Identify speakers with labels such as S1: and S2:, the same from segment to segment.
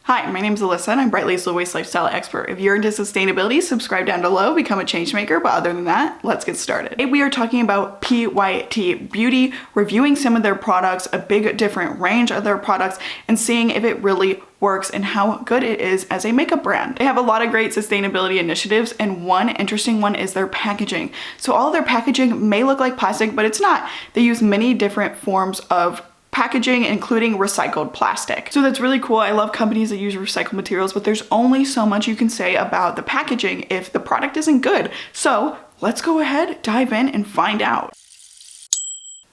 S1: Hi, my name is Alyssa and I'm Brightly's low waste lifestyle expert. If you're into sustainability, subscribe down below, become a change maker. But other than that, let's get started. Today we are talking about PYT Beauty, reviewing some of their products, a big different range of their products, and seeing if it really works and how good it is as a makeup brand. They have a lot of great sustainability initiatives, and one interesting one is their packaging. So all of their packaging may look like plastic, but it's not. They use many different forms of packaging, including recycled plastic. So that's really cool. I love companies that use recycled materials, but there's only so much you can say about the packaging if the product isn't good. So let's go ahead, dive in, and find out.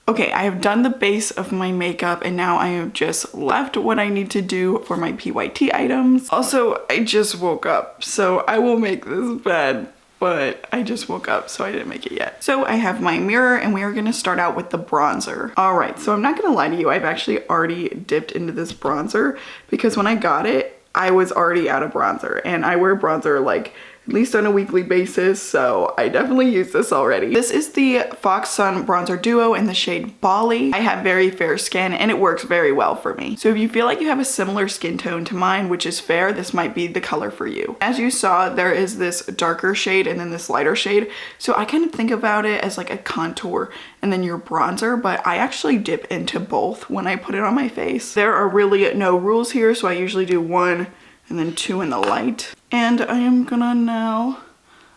S1: Okay, I have done the base of my makeup and now I have just left what I need to do for my PYT items. Also, I just woke up, so I will make this bed, but I just woke up, so I didn't make it yet. So I have my mirror and we are gonna start out with the bronzer. All right, so I'm not gonna lie to you, I've actually already dipped into this bronzer because when I got it, I was already out of bronzer, and I wear bronzer like at least on a weekly basis, so I definitely use this already. This is the Fox Sun Bronzer Duo in the shade Bali. I have very fair skin and it works very well for me. So if you feel like you have a similar skin tone to mine, which is fair, this might be the color for you. As you saw, there is this darker shade and then this lighter shade. So I kind of think about it as like a contour and then your bronzer, but I actually dip into both when I put it on my face. There are really no rules here, so I usually do one and then two in the light. And I am gonna now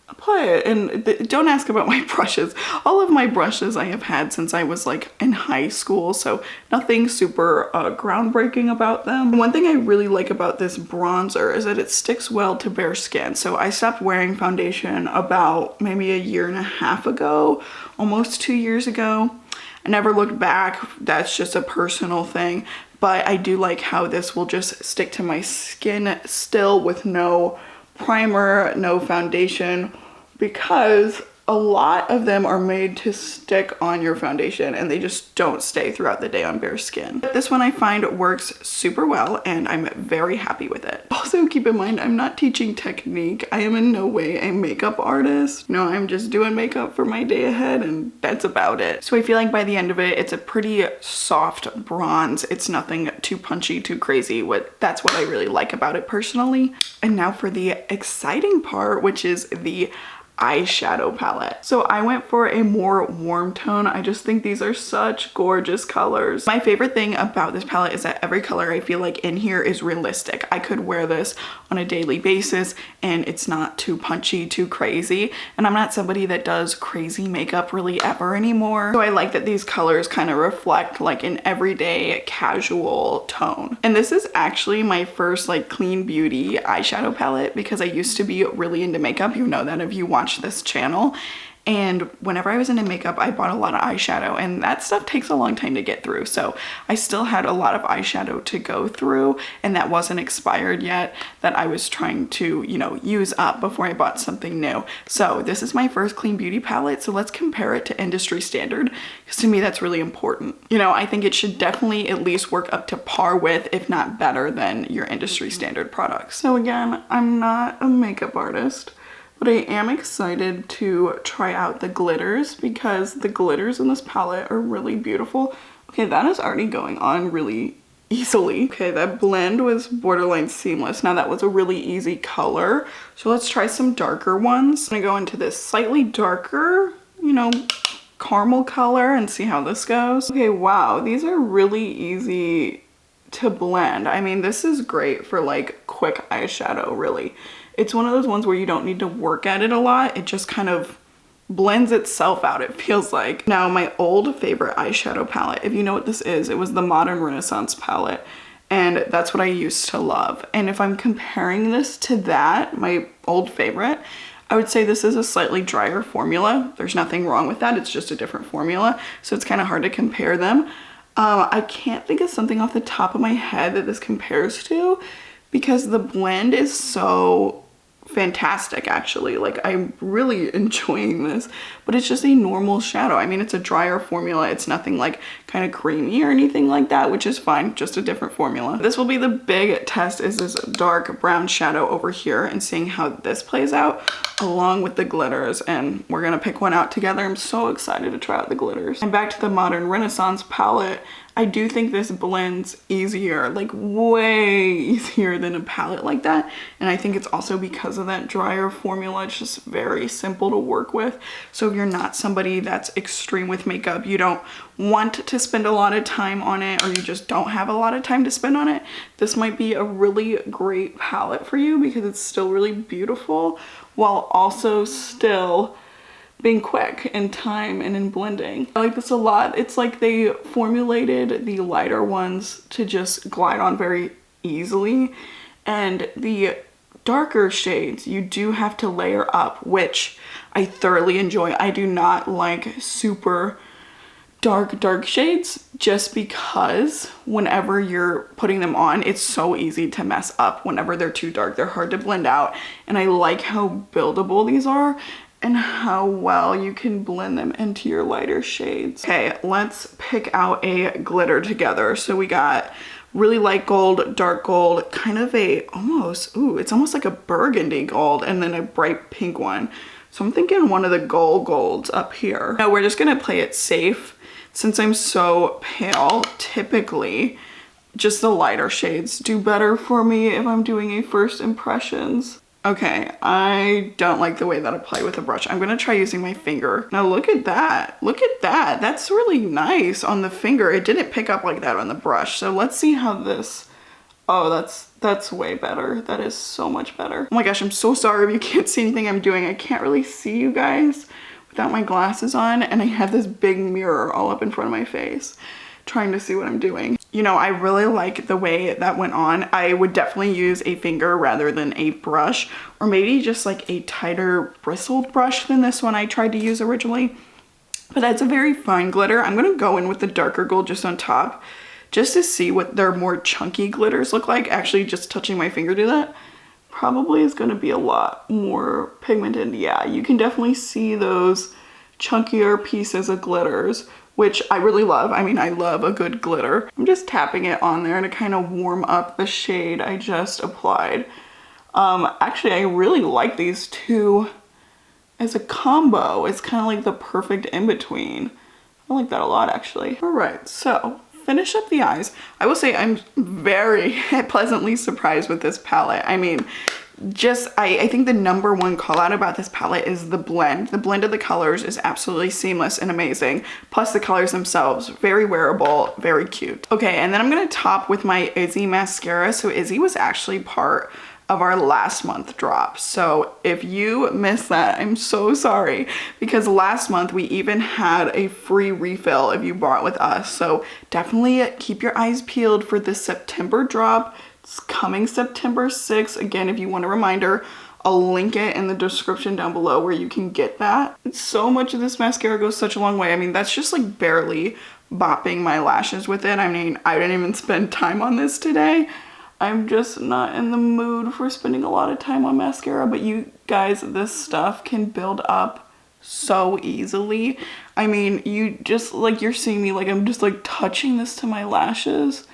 S1: apply it. And don't ask about my brushes. All of my brushes I have had since I was like in high school, so nothing super groundbreaking about them. One thing I really like about this bronzer is that it sticks well to bare skin. So I stopped wearing foundation about maybe a year and a half ago, almost 2 years ago. I never looked back. That's just a personal thing. But I do like how this will just stick to my skin still with no primer, no foundation, because a lot of them are made to stick on your foundation and they just don't stay throughout the day on bare skin. This one I find works super well and I'm very happy with it. Also keep in mind, I'm not teaching technique. I am in no way a makeup artist. No, I'm just doing makeup for my day ahead and that's about it. So I feel like by the end of it, it's a pretty soft bronze. It's nothing too punchy, too crazy. That's what I really like about it personally. And now for the exciting part, which is the eyeshadow palette. So I went for a more warm tone. I just think these are such gorgeous colors. My favorite thing about this palette is that every color I feel like in here is realistic. I could wear this on a daily basis and it's not too punchy, too crazy. And I'm not somebody that does crazy makeup really ever anymore. So I like that these colors kind of reflect like an everyday casual tone. And this is actually my first like clean beauty eyeshadow palette because I used to be really into makeup. You know that if you watch this channel, and whenever I was into makeup I bought a lot of eyeshadow and that stuff takes a long time to get through, so I still had a lot of eyeshadow to go through and that wasn't expired yet, that I was trying to, you know, use up before I bought something new. So this is my first clean beauty palette, so let's compare it to industry standard because to me that's really important. You know, I think it should definitely at least work up to par with, if not better than, your industry standard products. So again, I'm not a makeup artist, but I am excited to try out the glitters because the glitters in this palette are really beautiful. Okay, that is already going on really easily. Okay, that blend was borderline seamless. Now that was a really easy color. So let's try some darker ones. I'm gonna go into this slightly darker, you know, caramel color and see how this goes. Okay, wow, these are really easy to blend. I mean, this is great for like quick eyeshadow, really. It's one of those ones where you don't need to work at it a lot. It just kind of blends itself out, it feels like. Now, my old favorite eyeshadow palette, if you know what this is, it was the Modern Renaissance palette. And that's what I used to love. And if I'm comparing this to that, my old favorite, I would say this is a slightly drier formula. There's nothing wrong with that. It's just a different formula. So it's kind of hard to compare them. I can't think of something off the top of my head that this compares to because the blend is so fantastic actually. Like, I'm really enjoying this, but it's just a normal shadow. I mean, it's a drier formula. It's nothing like kind of creamy or anything like that, which is fine, just a different formula. This will be the big test, is this dark brown shadow over here and seeing how this plays out along with the glitters, and we're gonna pick one out together. I'm so excited to try out the glitters. And back to the Modern Renaissance palette, I do think this blends easier, like way easier than a palette like that. And I think it's also because of that drier formula. It's just very simple to work with. So if you're not somebody that's extreme with makeup, you don't want to spend a lot of time on it, or you just don't have a lot of time to spend on it, this might be a really great palette for you because it's still really beautiful while also still being quick in time and in blending. I like this a lot. It's like they formulated the lighter ones to just glide on very easily, and the darker shades you do have to layer up, which I thoroughly enjoy. I do not like super dark shades just because whenever you're putting them on, it's so easy to mess up. Whenever they're too dark, they're hard to blend out, and I like how buildable these are and how well you can blend them into your lighter shades. Okay, let's pick out a glitter together. So we got really light gold, dark gold, kind of a almost, ooh, it's almost like a burgundy gold, and then a bright pink one. So I'm thinking one of the golds up here. Now we're just gonna play it safe. Since I'm so pale, typically just the lighter shades do better for me if I'm doing a first impressions. Okay, I don't like the way that I play with a brush. I'm gonna try using my finger. Now look at that. Look at that. That's really nice on the finger. It didn't pick up like that on the brush. So let's see how this, oh, that's way better. That is so much better. Oh my gosh, I'm so sorry if you can't see anything I'm doing. I can't really see you guys without my glasses on, and I have this big mirror all up in front of my face trying to see what I'm doing. You know, I really like the way that went on. I would definitely use a finger rather than a brush, or maybe just like a tighter bristled brush than this one I tried to use originally. But that's a very fine glitter. I'm gonna go in with the darker gold just on top, just to see what their more chunky glitters look like. Actually, just touching my finger to that probably is gonna be a lot more pigmented. Yeah, you can definitely see those chunkier pieces of glitters, which I really love. I mean, I love a good glitter. I'm just tapping it on there to kind of warm up the shade I just applied. Actually, I really like these two as a combo. It's kind of like the perfect in-between. I like that a lot, actually. All right, so finish up the eyes. I will say I'm very pleasantly surprised with this palette. I mean, I think the number one call out about this palette is the blend. The blend of the colors is absolutely seamless and amazing. Plus the colors themselves, very wearable, very cute. Okay, and then I'm gonna top with my Izzy mascara. So Izzy was actually part of our last month drop. So if you missed that, I'm so sorry, because last month we even had a free refill if you bought with us. So definitely keep your eyes peeled for this September drop. It's coming September 6th. Again, if you want a reminder, I'll link it in the description down below where you can get that. It's so much of this mascara goes such a long way. I mean, that's just like barely bopping my lashes with it. I mean, I didn't even spend time on this today. I'm just not in the mood for spending a lot of time on mascara, but you guys, this stuff can build up so easily. I mean, you just like, you're seeing me like I'm just like touching this to my lashes.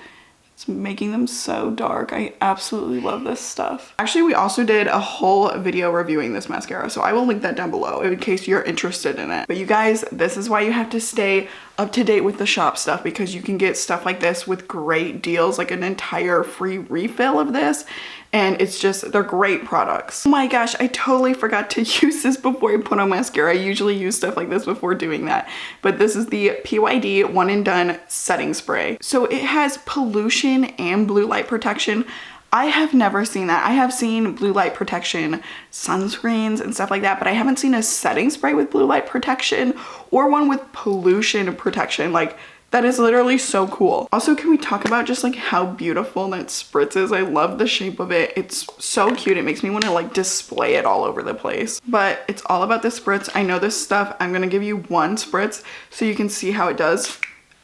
S1: It's making them so dark. I absolutely love this stuff. Actually, we also did a whole video reviewing this mascara, so I will link that down below in case you're interested in it. But you guys, this is why you have to stay up to date with the shop stuff, because you can get stuff like this with great deals, like an entire free refill of this. And it's just, they're great products. Oh my gosh, I totally forgot to use this before I put on mascara. I usually use stuff like this before doing that. But this is the PYT One and Done Setting Spray. So it has pollution and blue light protection. I have never seen that. I have seen blue light protection sunscreens and stuff like that, but I haven't seen a setting spray with blue light protection or one with pollution protection. Like, that is literally so cool. Also, can we talk about just like how beautiful that spritz is? I love the shape of it. It's so cute. It makes me want to like display it all over the place. But it's all about the spritz. I know this stuff. I'm gonna give you one spritz so you can see how it does.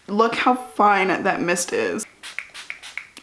S1: Look how fine that mist is.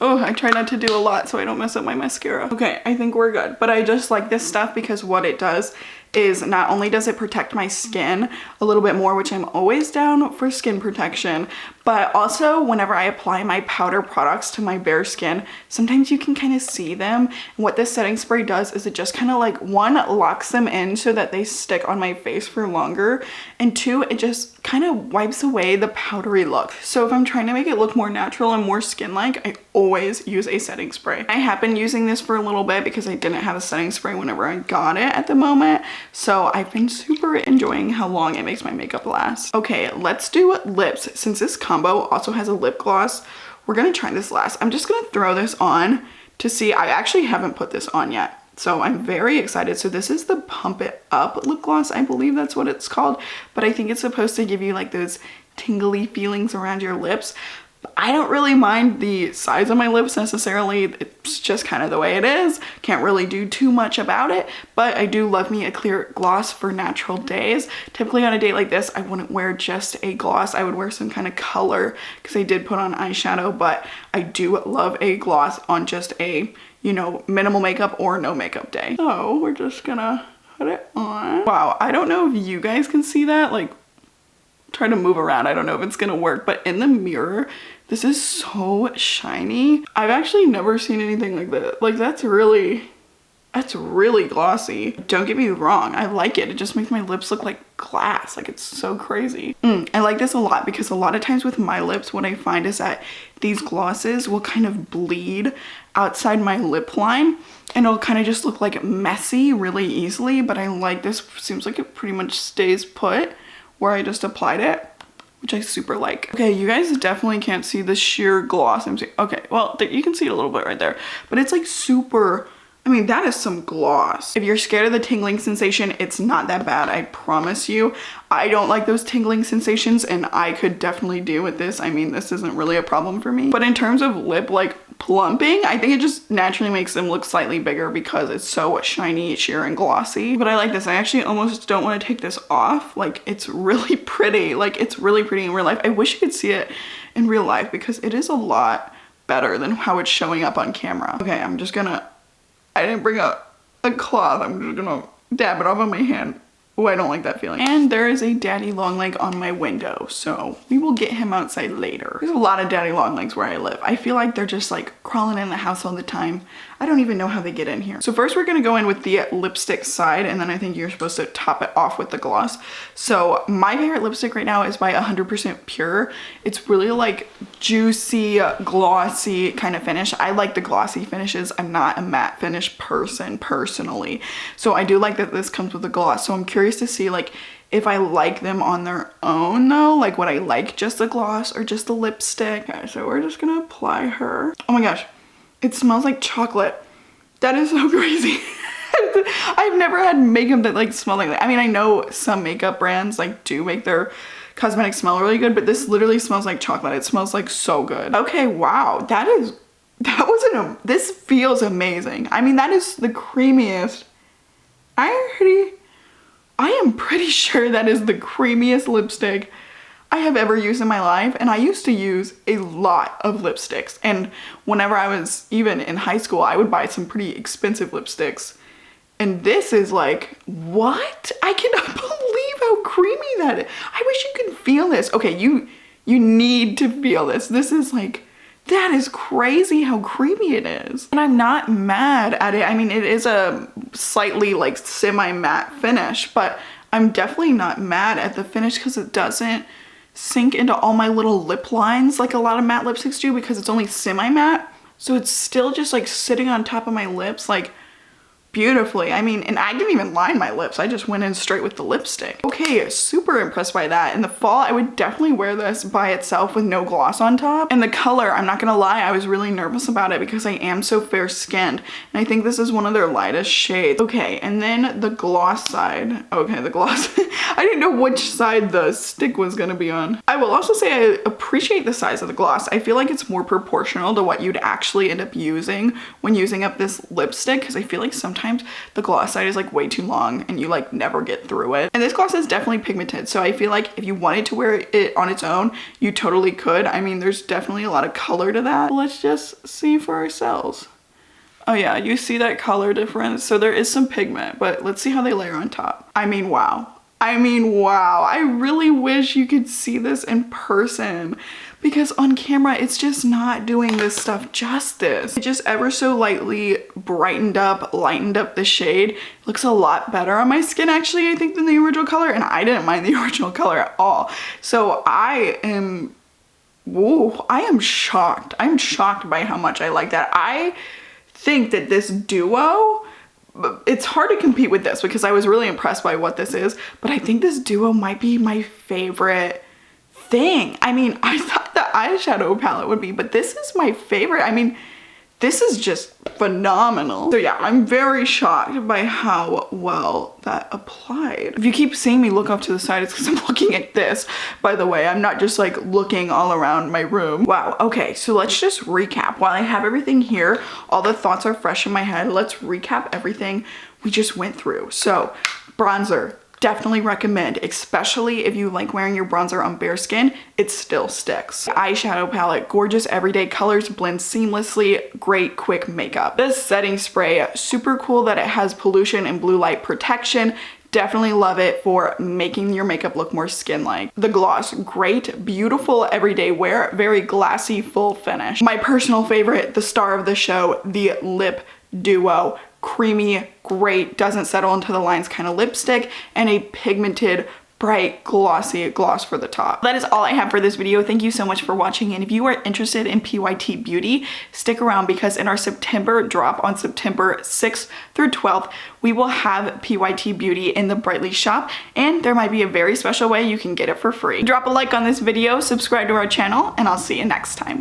S1: Oh, I try not to do a lot so I don't mess up my mascara. Okay, I think we're good. But I just like this stuff because what it does is not only does it protect my skin a little bit more, which I'm always down for skin protection, But also whenever I apply my powder products to my bare skin, sometimes you can kind of see them. And what this setting spray does is it just kind of like, one, locks them in so that they stick on my face for longer, and two, it just kind of wipes away the powdery look. So if I'm trying to make it look more natural and more skin-like, I always use a setting spray. I have been using this for a little bit because I didn't have a setting spray whenever I got it at the moment. So I've been super enjoying how long it makes my makeup last. Okay, let's do lips. Since this combo also has a lip gloss, we're gonna try this last. I'm just gonna throw this on to see. I actually haven't put this on yet, so I'm very excited. So this is the Pump It Up lip gloss. I believe that's what it's called, but I think it's supposed to give you like those tingly feelings around your lips. I don't really mind the size of my lips necessarily. It's just kind of the way it is. Can't really do too much about it, but I do love me a clear gloss for natural days. Typically on a day like this, I wouldn't wear just a gloss. I would wear some kind of color because I did put on eyeshadow, but I do love a gloss on just a, you know, minimal makeup or no makeup day. So we're just gonna put it on. Wow, I don't know if you guys can see that, like, try to move around. I don't know if it's gonna work, but in the mirror, this is so shiny. I've actually never seen anything like that. Like, that's really glossy. Don't get me wrong, I like it. It just makes my lips look like glass. Like, it's so crazy. I like this a lot because a lot of times with my lips, what I find is that these glosses will kind of bleed outside my lip line and it'll kind of just look like messy really easily. But I like this. Seems like it pretty much stays put where I just applied it, which I super like. Okay, you guys definitely can't see the sheer gloss I'm seeing. Okay, well, you can see it a little bit right there, but it's like super, I mean, that is some gloss. If you're scared of the tingling sensation, it's not that bad, I promise you. I don't like those tingling sensations and I could definitely deal with this. I mean, this isn't really a problem for me. But in terms of lip like plumping, I think it just naturally makes them look slightly bigger because it's so shiny, sheer, and glossy. But I like this. I actually almost don't want to take this off. Like, it's really pretty. Like, it's really pretty in real life. I wish you could see it in real life because it is a lot better than how it's showing up on camera. Okay, I'm just gonna, I didn't bring a cloth. I'm just gonna dab it off on my hand. Oh, I don't like that feeling. And there is a daddy long leg on my window, so we will get him outside later. There's a lot of daddy long legs where I live. I feel like they're just like crawling in the house all the time. I don't even know how they get in here. So first we're gonna go in with the lipstick side, and then I think you're supposed to top it off with the gloss. So my favorite lipstick right now is by 100% Pure. It's really like juicy, glossy kind of finish. I like the glossy finishes. I'm not a matte finish person personally. So I do like that this comes with a gloss. So I'm curious to see like if I like them on their own though, like would I like just the gloss or just the lipstick? Okay, so we're just gonna apply her. Oh my gosh, it smells like chocolate. That is so crazy. I've never had makeup that like smelled like that. I mean, I know some makeup brands like do make their cosmetics smell really good, but this literally smells like chocolate. It smells like so good. Okay, wow, this feels amazing. I mean, that is the creamiest. I am pretty sure that is the creamiest lipstick I have ever used in my life. And I used to use a lot of lipsticks. And whenever I was even in high school, I would buy some pretty expensive lipsticks. And this is like, what? I cannot believe how creamy that is. I wish you could feel this. Okay, you need to feel this. This is like, that is crazy how creamy it is. And I'm not mad at it. I mean, it is a slightly like semi-matte finish, but I'm definitely not mad at the finish because it doesn't sink into all my little lip lines like a lot of matte lipsticks do because it's only semi-matte. So it's still just like sitting on top of my lips like beautifully. I mean, and I didn't even line my lips. I just went in straight with the lipstick. Okay, super impressed by that. In the fall, I would definitely wear this by itself with no gloss on top. And the color, I'm not gonna lie, I was really nervous about it because I am so fair skinned. And I think this is one of their lightest shades. Okay, and then the gloss side. Okay, the gloss. I didn't know which side the stick was gonna be on. I will also say I appreciate the size of the gloss. I feel like it's more proportional to what you'd actually end up using when using up this lipstick because I feel like sometimes the gloss side is like way too long and you like never get through it. And this gloss is definitely pigmented, so I feel like if you wanted to wear it on its own, you totally could. I mean, there's definitely a lot of color to that. Let's just see for ourselves. Oh yeah, you see that color difference? So there is some pigment, but let's see how they layer on top. I mean, wow. I mean, wow. I really wish you could see this in person. because on camera it's just not doing this stuff justice. It just ever so lightly brightened up, lightened up the shade. Looks a lot better on my skin actually, I think, than the original color, and I didn't mind the original color at all. So I am shocked. I'm shocked by how much I like that. I think that this duo, it's hard to compete with this because I was really impressed by what this is, but I think this duo might be my favorite thing. I mean, I thought the eyeshadow palette would be, but this is my favorite. I mean, this is just phenomenal. So yeah, I'm very shocked by how well that applied. If you keep seeing me look off to the side, it's because I'm looking at this, by the way. I'm not just like looking all around my room. Wow, okay, so let's just recap. While I have everything here, all the thoughts are fresh in my head. Let's recap everything we just went through. So, bronzer. Definitely recommend, especially if you like wearing your bronzer on bare skin, it still sticks. Eyeshadow palette, gorgeous everyday colors, blend seamlessly, great quick makeup. This setting spray, super cool that it has pollution and blue light protection. Definitely love it for making your makeup look more skin-like. The gloss, great, beautiful everyday wear, very glassy, full finish. My personal favorite, the star of the show, the lip duo. Creamy, great, doesn't settle into the lines kind of lipstick, and a pigmented, bright, glossy gloss for the top. That is all I have for this video. Thank you so much for watching, and if you are interested in PYT Beauty, stick around because in our September drop on September 6th through 12th, we will have PYT Beauty in the Brightly shop, and there might be a very special way you can get it for free. Drop a like on this video, subscribe to our channel, and I'll see you next time.